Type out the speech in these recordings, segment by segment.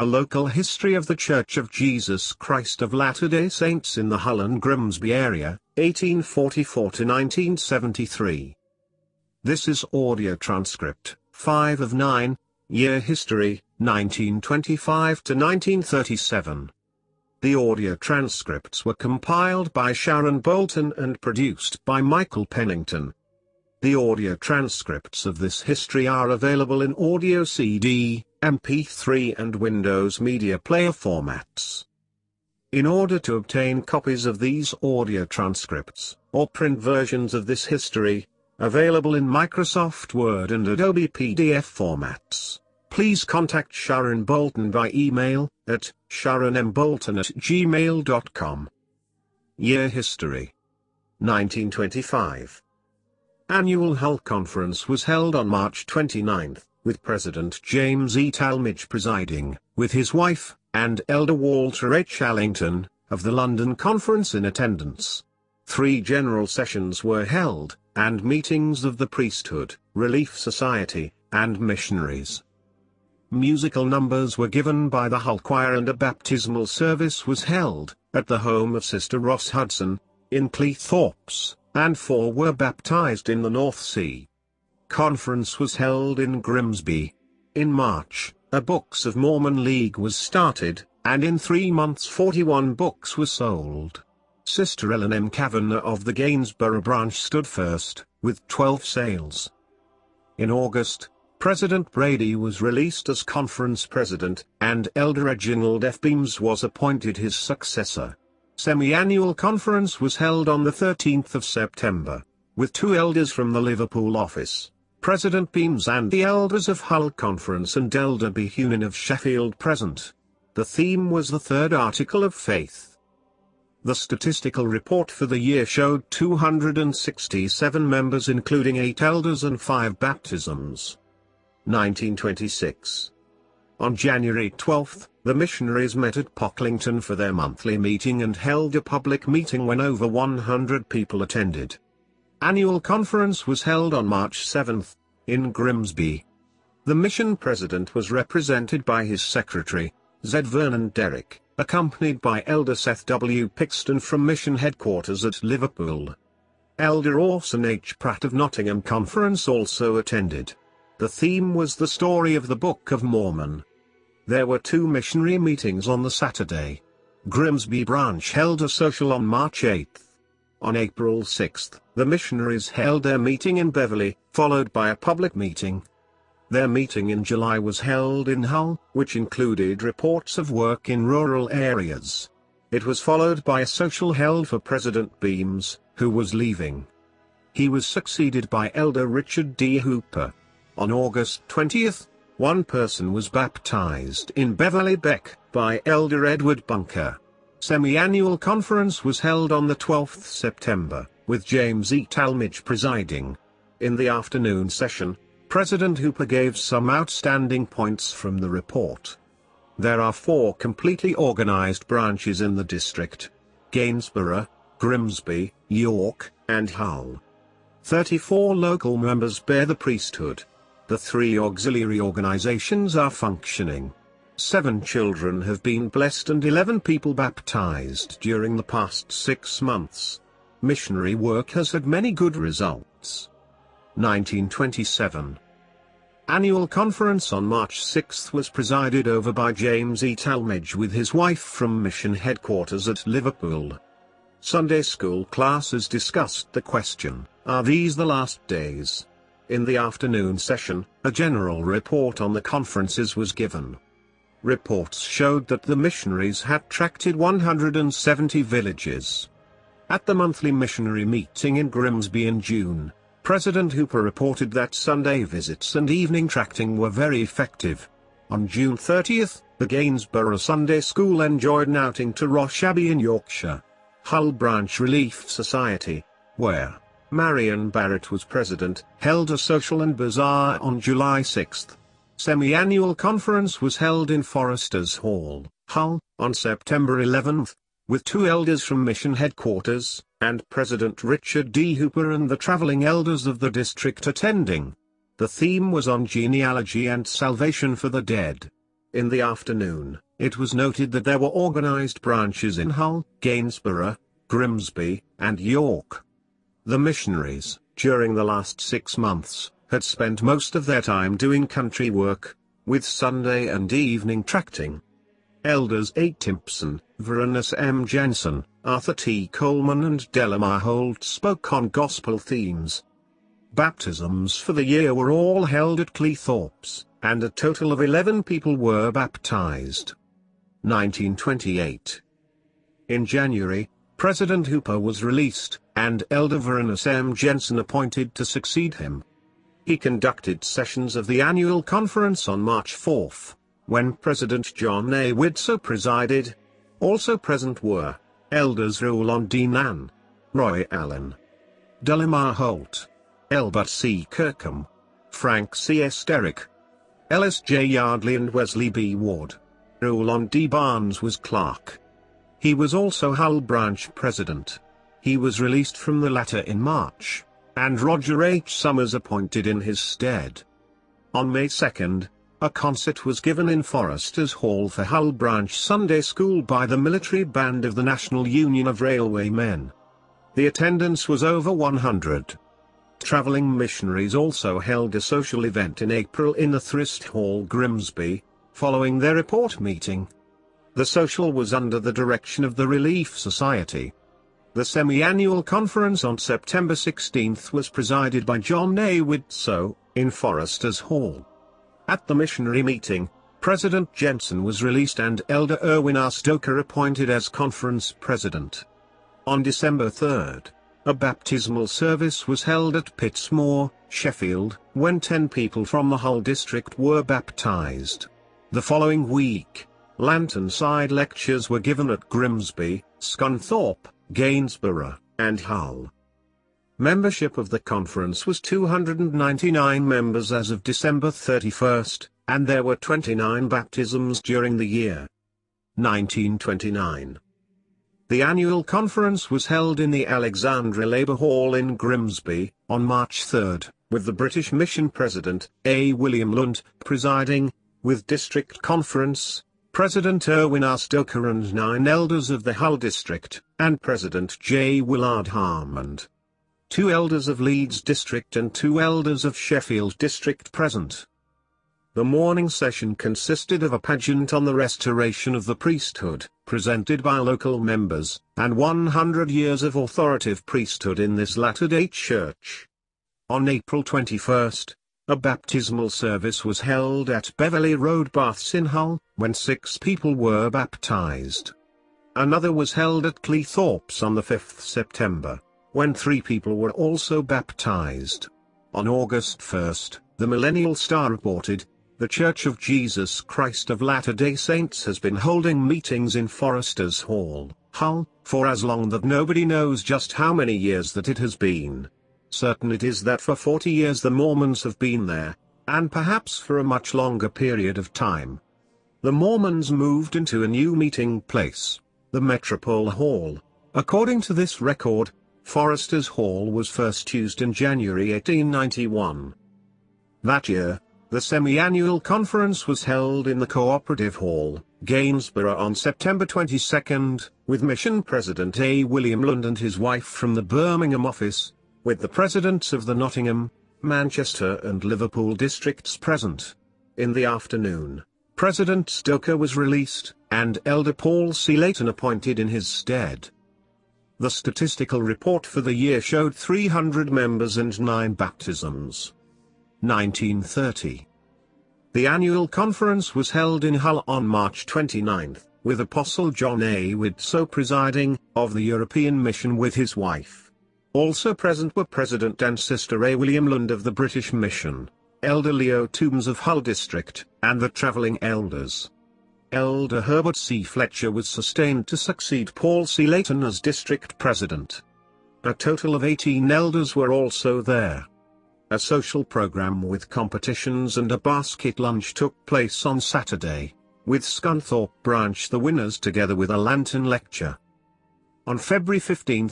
A Local History of the Church of Jesus Christ of Latter-day Saints in the Hull and Grimsby Area, 1844 to 1973. This is audio transcript, 5 of 9, Year History, 1925 to 1937. The audio transcripts were compiled by Sharon Bolton and produced by Michael Pennington. The audio transcripts of this history are available in audio CD, MP3 and Windows Media Player formats. In order to obtain copies of these audio transcripts, or print versions of this history, available in Microsoft Word and Adobe PDF formats, please contact Sharon Bolton by email at sharonmbolton@gmail.com. Year History 1925. Annual Hull Conference was held on March 29, with President James E. Talmage presiding, with his wife, and Elder Walter H. Allington, of the London Conference in attendance. 3 general sessions were held, and meetings of the priesthood, relief society, and missionaries. Musical numbers were given by the Hull Choir and a baptismal service was held, at the home of Sister Ross Hudson, in Cleethorpes, and 4 were baptized in the North Sea. Conference was held in Grimsby. In March, a Books of Mormon League was started, and in 3 months 41 books were sold. Sister Ellen M. Kavanagh of the Gainsborough branch stood first, with 12 sales. In August, President Brady was released as conference president, and Elder Reginald F. Beams was appointed his successor. Semi-annual conference was held on the 13th of September, with 2 elders from the Liverpool office, President Beams and the elders of Hull Conference and Elder B. Hunin of Sheffield present. The theme was the Third Article of Faith. The statistical report for the year showed 267 members including 8 elders and 5 baptisms. 1926. On January 12, the missionaries met at Pocklington for their monthly meeting and held a public meeting when over 100 people attended. Annual conference was held on March 7, in Grimsby. The mission president was represented by his secretary, Z. Vernon Derrick, accompanied by Elder Seth W. Pixton from mission headquarters at Liverpool. Elder Orson H. Pratt of Nottingham Conference also attended. The theme was the story of the Book of Mormon. There were 2 missionary meetings on the Saturday. Grimsby branch held a social on March 8. On April 6, the missionaries held their meeting in Beverley, followed by a public meeting. Their meeting in July was held in Hull, which included reports of work in rural areas. It was followed by a social held for President Beams, who was leaving. He was succeeded by Elder Richard D. Hooper. On August 20, 1 person was baptized in Beverley Beck, by Elder Edward Bunker. Semi-annual conference was held on the 12th September, with James E. Talmage presiding. In the afternoon session, President Hooper gave some outstanding points from the report. There are 4 completely organized branches in the district: Gainsborough, Grimsby, York, and Hull. 34 local members bear the priesthood. The 3 auxiliary organizations are functioning. 7 children have been blessed and 11 people baptized during the past 6 months. Missionary work has had many good results. 1927. Annual conference on March 6 was presided over by James E. Talmage with his wife from mission headquarters at Liverpool. Sunday school classes discussed the question, "Are these the last days?" In the afternoon session, a general report on the conferences was given. Reports showed that the missionaries had tracted 170 villages. At the monthly missionary meeting in Grimsby in June, President Hooper reported that Sunday visits and evening tracting were very effective. On June 30, the Gainsborough Sunday School enjoyed an outing to Rosh Abbey in Yorkshire. Hull Branch Relief Society, where Marion Barrett was president, held a social and bazaar on July 6. Semi-annual conference was held in Foresters Hall, Hull, on September 11, with 2 elders from mission headquarters, and President Richard D. Hooper and the traveling elders of the district attending. The theme was on genealogy and salvation for the dead. In the afternoon, it was noted that there were organized branches in Hull, Gainsborough, Grimsby, and York. The missionaries, during the last 6 months, had spent most of their time doing country work, with Sunday and evening tracting. Elders A. Timpson, Veronus M. Jensen, Arthur T. Coleman and Delamar Holt spoke on gospel themes. Baptisms for the year were all held at Cleethorpes, and a total of 11 people were baptized. 1928. In January, President Hooper was released, and Elder Veronus M. Jensen appointed to succeed him. He conducted sessions of the annual conference on March 4, when President John A. Widtsoe presided. Also present were Elders Roland D. Nann, Roy Allen, Delamar Holt, Elbert C. Kirkham, Frank C. S. Derrick, Ellis J. Yardley and Wesley B. Ward. Roland D. Barnes was clerk. He was also Hull branch president. He was released from the latter in March, and Roger H. Summers appointed in his stead. On May 2, a concert was given in Foresters Hall for Hull Branch Sunday School by the military band of the National Union of Railwaymen. The attendance was over 100. Travelling missionaries also held a social event in April in the Thrist Hall, Grimsby, following their report meeting. The social was under the direction of the Relief Society. The semi-annual conference on September 16 was presided by John A. Widtsoe, in Foresters Hall. At the missionary meeting, President Jensen was released and Elder Irwin R. Stoker appointed as conference president. On December 3, a baptismal service was held at Pittsmoor, Sheffield, when 10 people from the Hull district were baptized. The following week, Lantern-side lectures were given at Grimsby, Scunthorpe, Gainsborough, and Hull. Membership of the conference was 299 members as of December 31, and there were 29 baptisms during the year. 1929. The annual conference was held in the Alexandra Labour Hall in Grimsby, on March 3, with the British Mission President, A. William Lund, presiding, with District Conference, President Irwin R. Stoker and 9 elders of the Hull district, and President J. Willard Harmond. 2 elders of Leeds district and 2 elders of Sheffield district present. The morning session consisted of a pageant on the restoration of the priesthood, presented by local members, and 100 years of authoritative priesthood in this Latter-day Church. On April 21, a baptismal service was held at Beverley Road Baths in Hull, when 6 people were baptized. Another was held at Cleethorpes on the 5th September, when 3 people were also baptized. On August 1, the Millennial Star reported, "The Church of Jesus Christ of Latter-day Saints has been holding meetings in Foresters Hall, Hull, for as long that nobody knows just how many years that it has been. Certain it is that for 40 years the Mormons have been there, and perhaps for a much longer period of time. The Mormons moved into a new meeting place, the Metropole Hall. According to this record, Foresters Hall was first used in January 1891. That year, the semi-annual conference was held in the Cooperative Hall, Gainsborough on September 22, with Mission President A. William Lund and his wife from the Birmingham office, with the presidents of the Nottingham, Manchester and Liverpool districts present. In the afternoon, President Stoker was released, and Elder Paul C. Layton appointed in his stead. The statistical report for the year showed 300 members and 9 baptisms. 1930. The annual conference was held in Hull on March 29, with Apostle John A. Widtsoe presiding, of the European Mission with his wife. Also present were President and Sister A. William Lund of the British Mission, Elder Leo Toombs of Hull District, and the travelling elders. Elder Herbert C. Fletcher was sustained to succeed Paul C. Layton as district president. A total of 18 elders were also there. A social program with competitions and a basket lunch took place on Saturday, with Scunthorpe branch the winners together with a lantern lecture. On February 15,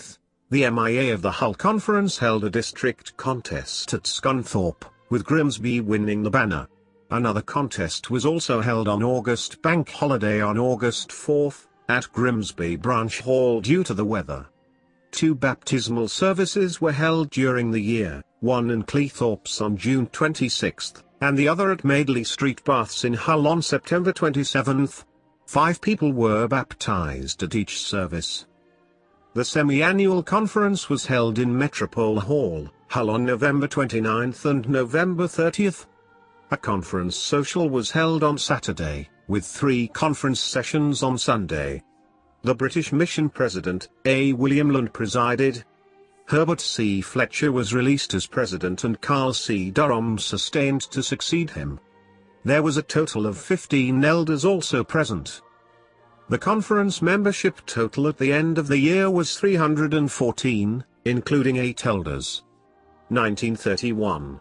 the MIA of the Hull Conference held a district contest at Scunthorpe, with Grimsby winning the banner. Another contest was also held on August Bank Holiday on August 4th, at Grimsby Branch Hall due to the weather. 2 baptismal services were held during the year, one in Cleethorpes on June 26th, and the other at Madeley Street Baths in Hull on September 27th. 5 people were baptized at each service. The semi-annual conference was held in Metropole Hall, Hull on November 29th and November 30th. A conference social was held on Saturday, with 3 conference sessions on Sunday. The British Mission President, A. William Lund presided. Herbert C. Fletcher was released as president and Carl C. Durham sustained to succeed him. There was a total of 15 elders also present. The conference membership total at the end of the year was 314, including 8 elders. 1931.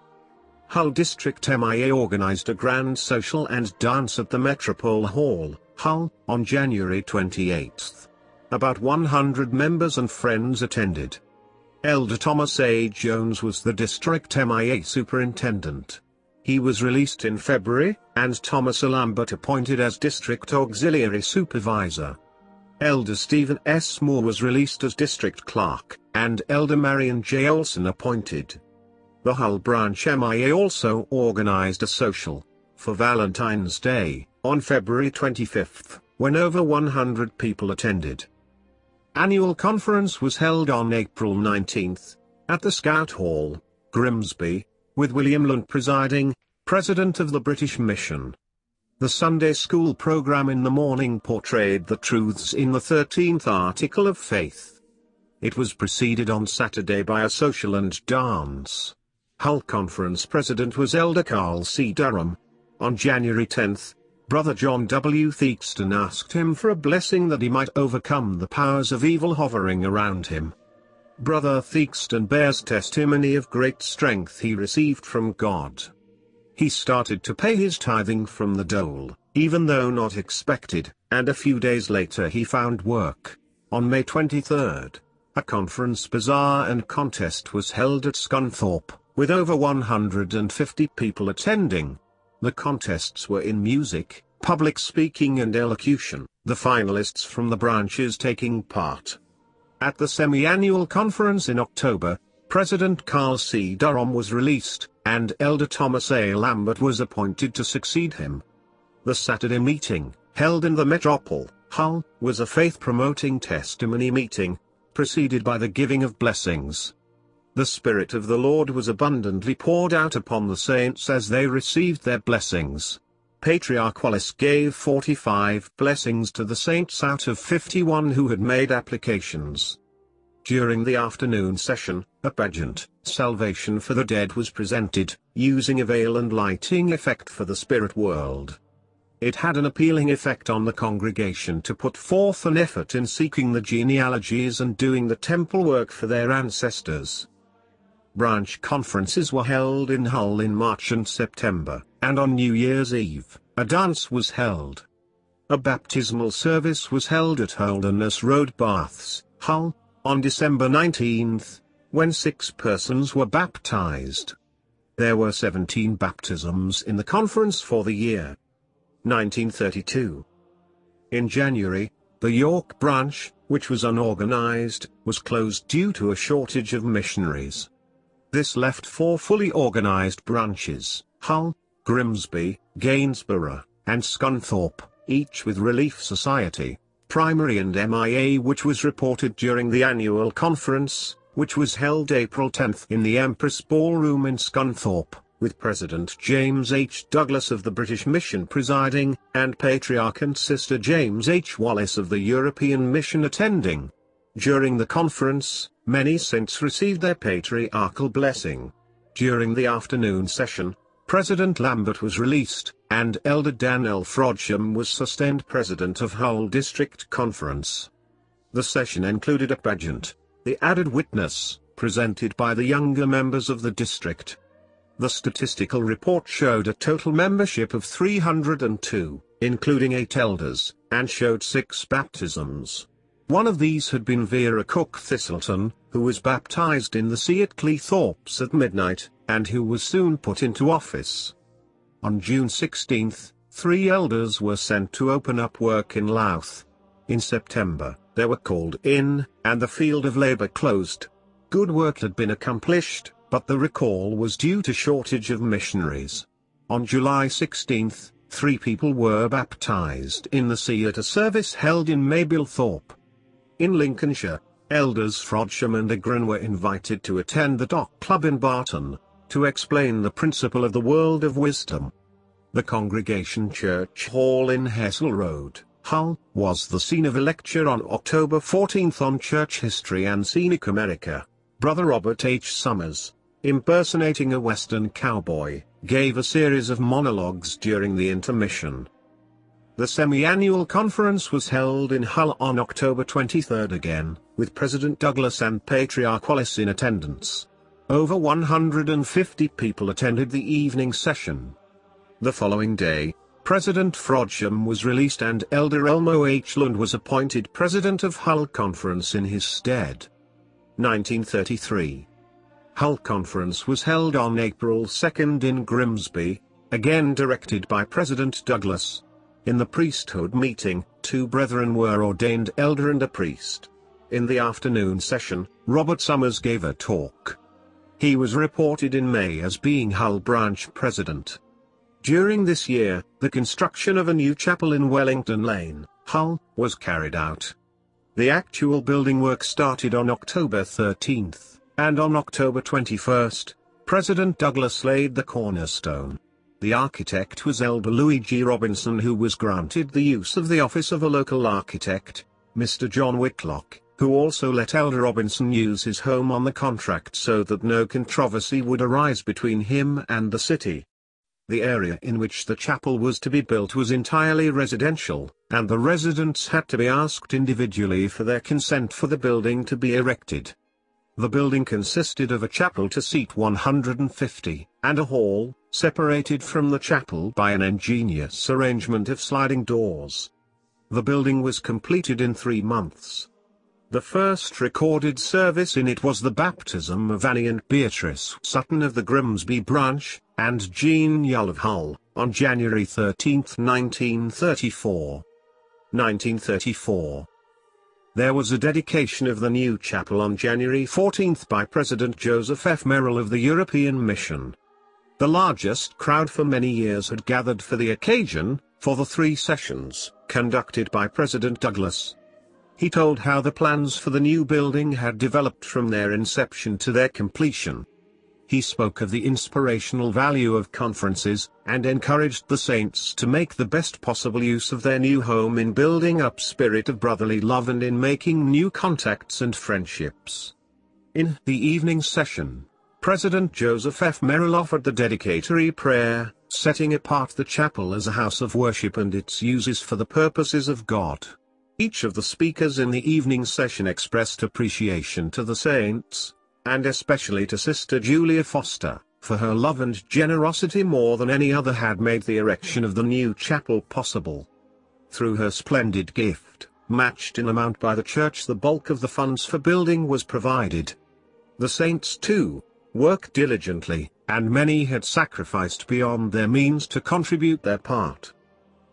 Hull District MIA organized a grand social and dance at the Metropole Hall, Hull, on January 28. About 100 members and friends attended. Elder Thomas A. Jones was the district MIA superintendent. He was released in February, and Thomas A. Lambert appointed as district auxiliary supervisor. Elder Stephen S. Moore was released as district clerk, and Elder Marion J. Olson appointed. The Hull Branch MIA also organized a social, for Valentine's Day, on February 25, when over 100 people attended. Annual conference was held on April 19, at the Scout Hall, Grimsby, with William Lund presiding, President of the British Mission. The Sunday school program in the morning portrayed the truths in the 13th article of faith. It was preceded on Saturday by a social and dance. Hull Conference President was Elder Carl C. Durham. On January 10, Brother John W. Theakston asked him for a blessing that he might overcome the powers of evil hovering around him. Brother Theakston bears testimony of great strength he received from God. He started to pay his tithing from the dole, even though not expected, and a few days later he found work. On May 23, a conference bazaar and contest was held at Scunthorpe, with over 150 people attending. The contests were in music, public speaking and elocution, the finalists from the branches taking part. At the semi-annual conference in October, President Carl C. Durham was released, and Elder Thomas A. Lambert was appointed to succeed him. The Saturday meeting, held in the Metropole, Hull, was a faith-promoting testimony meeting, preceded by the giving of blessings. The Spirit of the Lord was abundantly poured out upon the saints as they received their blessings. Patriarch Wallace gave 45 blessings to the saints out of 51 who had made applications. During the afternoon session, a pageant, Salvation for the Dead, was presented, using a veil and lighting effect for the spirit world. It had an appealing effect on the congregation to put forth an effort in seeking the genealogies and doing the temple work for their ancestors. Branch conferences were held in Hull in March and September, and on New Year's Eve, a dance was held. A baptismal service was held at Holderness Road Baths, Hull, on December 19, when 6 persons were baptized. There were 17 baptisms in the conference for the year. 1932. In January, the York branch, which was unorganized, was closed due to a shortage of missionaries. This left 4 fully organized branches, Hull, Grimsby, Gainsborough, and Scunthorpe, each with Relief Society, Primary and MIA, which was reported during the annual conference, which was held April 10 in the Empress Ballroom in Scunthorpe, with President James H. Douglas of the British Mission presiding, and Patriarch and Sister James H. Wallace of the European Mission attending. During the conference, many saints received their patriarchal blessing. During the afternoon session, President Lambert was released, and Elder Dan L. Frodsham was sustained president of Hull District Conference. The session included a pageant, The Added Witness, presented by the younger members of the district. The statistical report showed a total membership of 302, including 8 elders, and showed 6 baptisms. One of these had been Vera Cook Thistleton, who was baptized in the sea at Cleethorpes at midnight, and who was soon put into office. On June 16, 3 elders were sent to open up work in Louth. In September, they were called in, and the field of labor closed. Good work had been accomplished, but the recall was due to shortage of missionaries. On July 16, 3 people were baptized in the sea at a service held in Mablethorpe. In Lincolnshire, elders Frodsham and Agron were invited to attend the Dock Club in Barton, to explain the principle of the world of wisdom. The Congregation Church Hall in Hessel Road, Hull, was the scene of a lecture on October 14 on church history and scenic America. Brother Robert H. Summers, impersonating a Western cowboy, gave a series of monologues during the intermission. The semi-annual conference was held in Hull on October 23 again, with President Douglas and Patriarch Wallace in attendance. Over 150 people attended the evening session. The following day, President Frodsham was released and Elder Elmo H. Lund was appointed President of Hull Conference in his stead. 1933. Hull Conference was held on April 2 in Grimsby, again directed by President Douglas. In the priesthood meeting, 2 brethren were ordained elder and a priest. In the afternoon session, Robert Summers gave a talk. He was reported in May as being Hull branch president. During this year, the construction of a new chapel in Wellington Lane, Hull, was carried out. The actual building work started on October 13, and on October 21, President Douglas laid the cornerstone. The architect was Elder Louis G. Robinson, who was granted the use of the office of a local architect, Mr. John Whitlock, who also let Elder Robinson use his home on the contract so that no controversy would arise between him and the city. The area in which the chapel was to be built was entirely residential, and the residents had to be asked individually for their consent for the building to be erected. The building consisted of a chapel to seat 150, and a hall, separated from the chapel by an ingenious arrangement of sliding doors. The building was completed in 3 months. The first recorded service in it was the baptism of Annie and Beatrice Sutton of the Grimsby branch, and Jean Yull of Hull, on January 13, 1934. 1934. There was a dedication of the new chapel on January 14 by President Joseph F. Merrill of the European Mission. The largest crowd for many years had gathered for the occasion, for the 3 sessions, conducted by President Douglas. He told how the plans for the new building had developed from their inception to their completion. He spoke of the inspirational value of conferences, and encouraged the saints to make the best possible use of their new home in building up spirit of brotherly love and in making new contacts and friendships. In the evening session, President Joseph F. Merrill offered the dedicatory prayer, setting apart the chapel as a house of worship and its uses for the purposes of God. Each of the speakers in the evening session expressed appreciation to the saints, and especially to Sister Julia Foster, for her love and generosity more than any other had made the erection of the new chapel possible. Through her splendid gift, matched in amount by the church, the bulk of the funds for building was provided. The saints too worked diligently, and many had sacrificed beyond their means to contribute their part.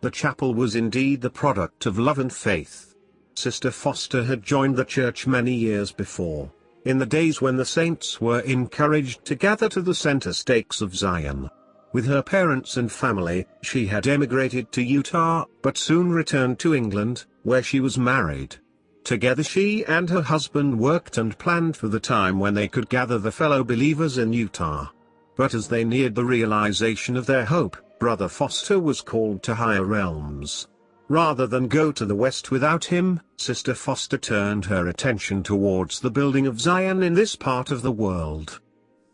The chapel was indeed the product of love and faith. Sister Foster had joined the church many years before, in the days when the saints were encouraged to gather to the center stakes of Zion. With her parents and family, she had emigrated to Utah, but soon returned to England, where she was married. Together she and her husband worked and planned for the time when they could gather the fellow believers in Utah. But as they neared the realization of their hope, Brother Foster was called to higher realms. Rather than go to the west without him, Sister Foster turned her attention towards the building of Zion in this part of the world.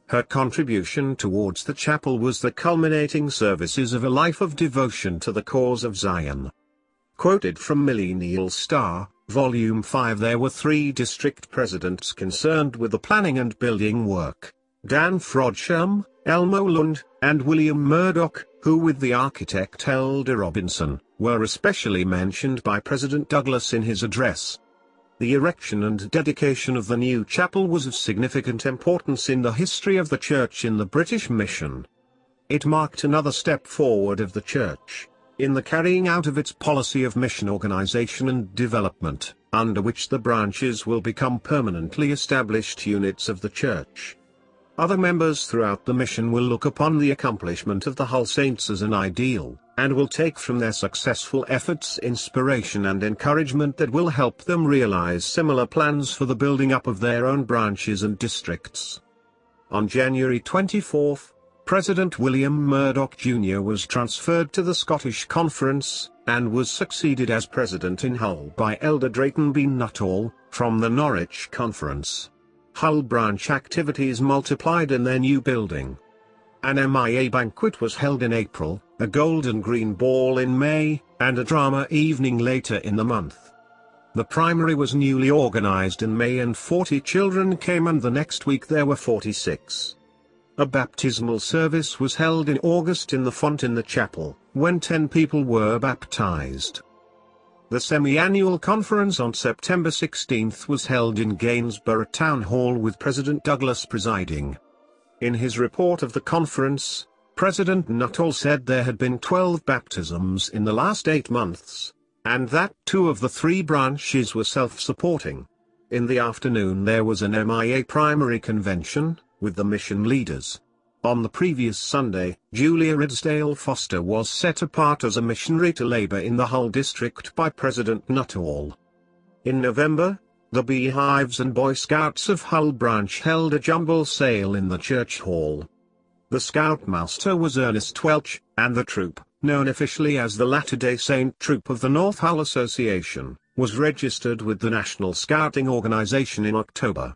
Her contribution towards the chapel was the culminating services of a life of devotion to the cause of Zion. Quoted from Millennial Star, Volume 5. There were 3 district presidents concerned with the planning and building work: Dan Frodsham, Elmo Lund, and William Murdoch, who with the architect Elder Robinson, were especially mentioned by President Douglas in his address. The erection and dedication of the new chapel was of significant importance in the history of the church in the British mission. It marked another step forward of the Church in the carrying out of its policy of mission organization and development, under which the branches will become permanently established units of the Church. Other members throughout the mission will look upon the accomplishment of the Hull Saints as an ideal, and will take from their successful efforts inspiration and encouragement that will help them realize similar plans for the building up of their own branches and districts. On January 24, President William Murdoch Jr. was transferred to the Scottish Conference, and was succeeded as president in Hull by Elder Drayton B. Nuttall, from the Norwich Conference. Hull branch activities multiplied in their new building. An MIA banquet was held in April, a gold and green ball in May, and a drama evening later in the month. The primary was newly organized in May and 40 children came, and the next week there were 46. A baptismal service was held in August in the font in the chapel, when 10 people were baptized. The semi-annual conference on September 16 was held in Gainsborough Town Hall with President Douglas presiding. In his report of the conference, President Nuttall said there had been 12 baptisms in the last 8 months, and that 2 of the 3 branches were self-supporting. In the afternoon there was an MIA primary convention, with the mission leaders. On the previous Sunday, Julia Ridsdale Foster was set apart as a missionary to labor in the Hull district by President Nuttall. In November, the Beehives and Boy Scouts of Hull branch held a jumble sale in the church hall. The scoutmaster was Ernest Welch, and the troop, known officially as the Latter-day Saint Troop of the North Hull Association, was registered with the National Scouting Organization in October.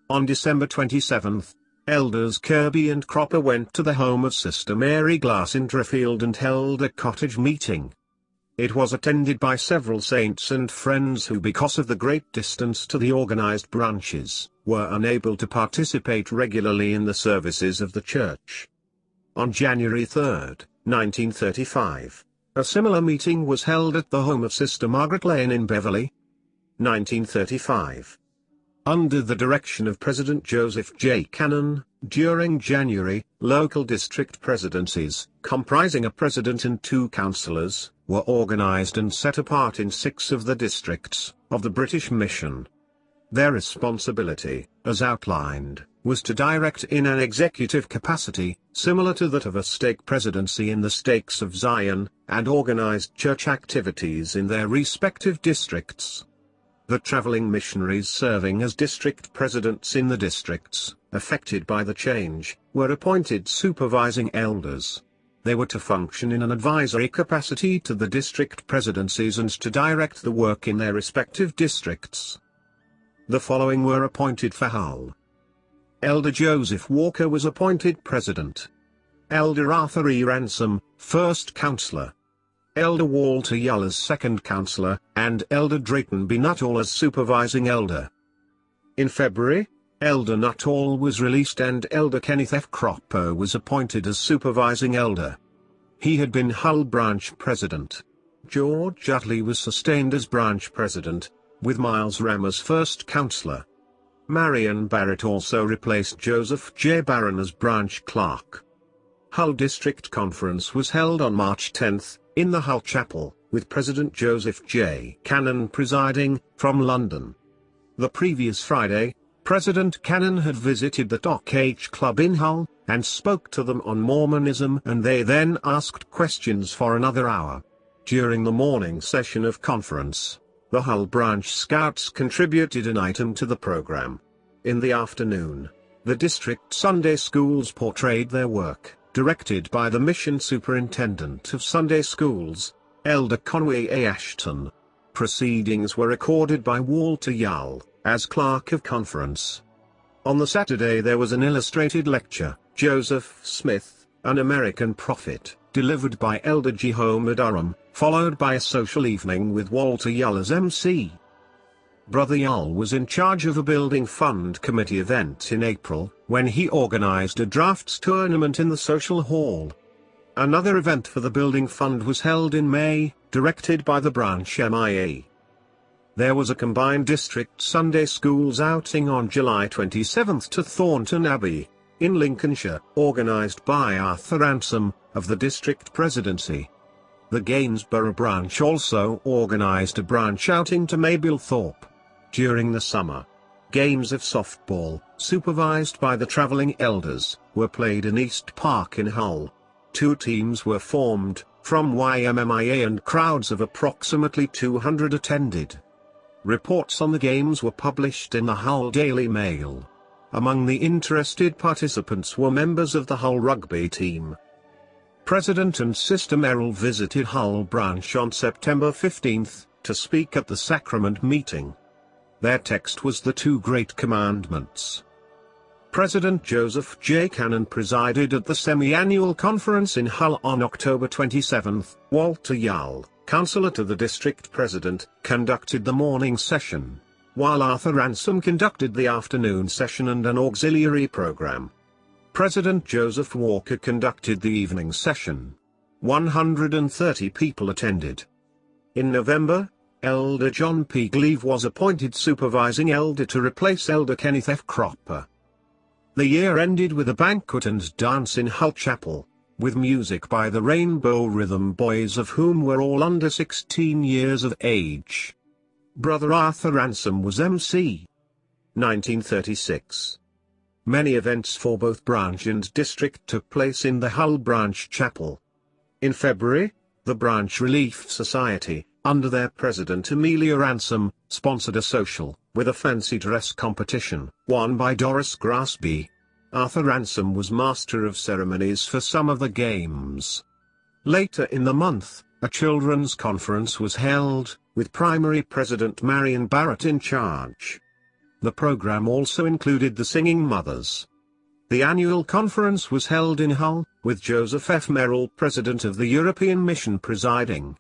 On December 27, Elders Kirby and Cropper went to the home of Sister Mary Glass in Driffield and held a cottage meeting. It was attended by several saints and friends who, because of the great distance to the organized branches, were unable to participate regularly in the services of the church. On January 3, 1935, a similar meeting was held at the home of Sister Margaret Lane in Beverley. 1935. Under the direction of President Joseph J. Cannon, during January, local district presidencies, comprising a president and 2 councillors, were organized and set apart in 6 of the districts of the British Mission. Their responsibility, as outlined, was to direct in an executive capacity, similar to that of a stake presidency in the Stakes of Zion, and organized church activities in their respective districts. The traveling missionaries serving as district presidents in the districts affected by the change were appointed supervising elders. They were to function in an advisory capacity to the district presidencies and to direct the work in their respective districts. The following were appointed for Hull. Elder Joseph Walker was appointed president. Elder Arthur E. Ransom, first councillor. Elder Walter Yull as second councillor, and Elder Drayton B. Nuttall as supervising elder. In February, Elder Nuttall was released and Elder Kenneth F. Cropper was appointed as supervising elder. He had been Hull branch president. George Utley was sustained as branch president, with Miles Ram as first councillor. Marion Barrett also replaced Joseph J. Barron as branch clerk. Hull District Conference was held on March 10, in the Hull Chapel, with President Joseph J. Cannon presiding, from London. The previous Friday, President Cannon had visited the Dock H Club in Hull, and spoke to them on Mormonism, and they then asked questions for another hour. During the morning session of conference, the Hull Branch Scouts contributed an item to the program. In the afternoon, the district Sunday schools portrayed their work, directed by the Mission Superintendent of Sunday Schools, Elder Conway A. Ashton. Proceedings were recorded by Walter Yull, as Clerk of Conference. On the Saturday there was an illustrated lecture, Joseph Smith, an American Prophet, delivered by Elder G. Homer Durham, followed by a social evening with Walter Yull as MC. Brother Yull was in charge of a Building Fund Committee event in April, when he organized a drafts tournament in the social hall. Another event for the Building Fund was held in May, directed by the branch MIA. There was a combined district Sunday schools outing on July 27 to Thornton Abbey. in Lincolnshire, organised by Arthur Ransom, of the district presidency. The Gainsborough branch also organised a branch outing to Mablethorpe. During the summer, games of softball, supervised by the travelling elders, were played in East Park in Hull. 2 teams were formed, from YMMIA, and crowds of approximately 200 attended. Reports on the games were published in the Hull Daily Mail. Among the interested participants were members of the Hull rugby team. President and Sister Merrill visited Hull branch on September 15 to speak at the sacrament meeting. Their text was the 2 Great Commandments. President Joseph J. Cannon presided at the semi-annual conference in Hull on October 27. Walter Yull, councillor to the district president, conducted the morning session, while Arthur Ransom conducted the afternoon session and an auxiliary program. President Joseph Walker conducted the evening session. 130 people attended. In November, Elder John P. Gleave was appointed supervising elder to replace Elder Kenneth F. Cropper. The year ended with a banquet and dance in Hull Chapel, with music by the Rainbow Rhythm Boys, of whom were all under 16 years of age. Brother Arthur Ransom was MC. 1936. Many events for both branch and district took place in the Hull Branch Chapel. In February, the Branch Relief Society, under their president Amelia Ransom, sponsored a social, with a fancy dress competition, won by Doris Grimsby. Arthur Ransom was master of ceremonies for some of the games. Later in the month, a children's conference was held, with primary president Marion Barrett in charge. The program also included the Singing Mothers. The annual conference was held in Hull, with Joseph F. Merrill, president of the European Mission, presiding.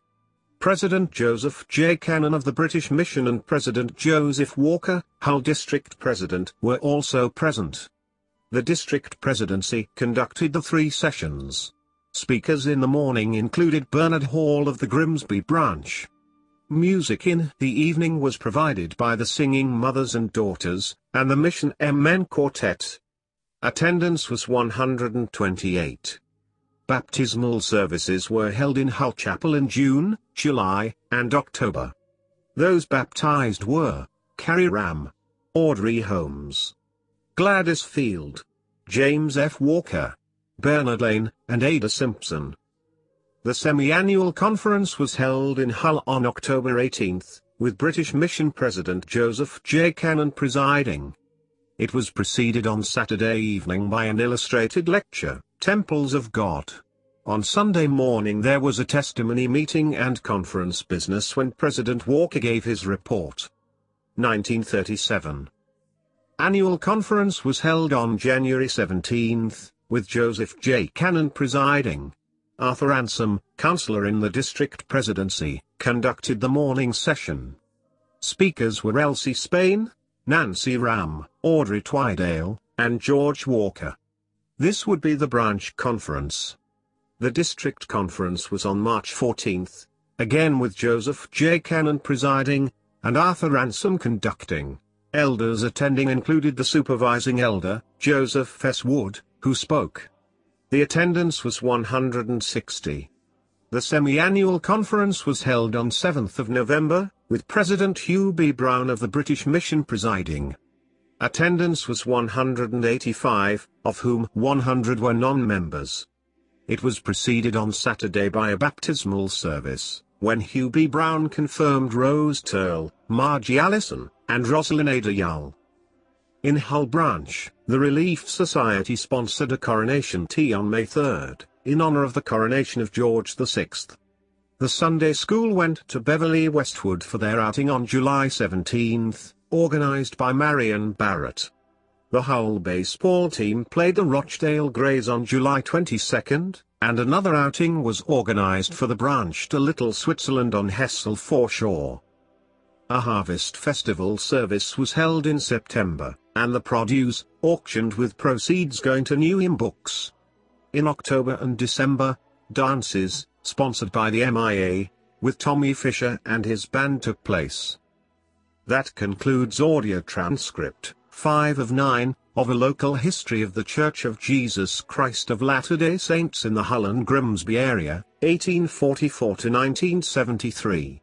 President Joseph J. Cannon of the British Mission and President Joseph Walker, Hull district president, were also present. The district presidency conducted the 3 sessions. Speakers in the morning included Bernard Hall of the Grimsby branch. Music in the evening was provided by the Singing Mothers and Daughters, and the Mission Men Quartet. Attendance was 128. Baptismal services were held in Hull Chapel in June, July, and October. Those baptized were Carrie Ram, Audrey Holmes, Gladys Field, James F. Walker, Bernard Lane, and Ada Simpson. The semi-annual conference was held in Hull on October 18, with British Mission President Joseph J. Cannon presiding. It was preceded on Saturday evening by an illustrated lecture, Temples of God. On Sunday morning there was a testimony meeting and conference business when President Walker gave his report. 1937. Annual conference was held on January 17, with Joseph J. Cannon presiding. Arthur Ransom, councillor in the district presidency, conducted the morning session. Speakers were Elsie Spain, Nancy Ram, Audrey Twydale, and George Walker. This would be the branch conference. The district conference was on March 14, again with Joseph J. Cannon presiding, and Arthur Ransom conducting. Elders attending included the supervising elder, Joseph S. Wood, who spoke. The attendance was 160. The semi-annual conference was held on 7th of November, with President Hugh B. Brown of the British Mission presiding. Attendance was 185, of whom 100 were non-members. It was preceded on Saturday by a baptismal service, when Hugh B. Brown confirmed Rose Turle, Margie Allison, and Rosalind Ada Yull. In Hull Branch, the Relief Society sponsored a coronation tea on May 3, in honor of the coronation of George VI. The Sunday School went to Beverly Westwood for their outing on July 17, organized by Marion Barrett. The Hull baseball team played the Rochdale Greys on July 22, and another outing was organized for the branch to Little Switzerland on Hessel Foreshore. A harvest festival service was held in September, and the produce auctioned with proceeds going to New Hymn Books. In October and December, dances, sponsored by the MIA, with Tommy Fisher and his band took place. That concludes audio transcript 5 of 9, of a local history of the Church of Jesus Christ of Latter-day Saints in the Hull and Grimsby area, 1844 to 1973.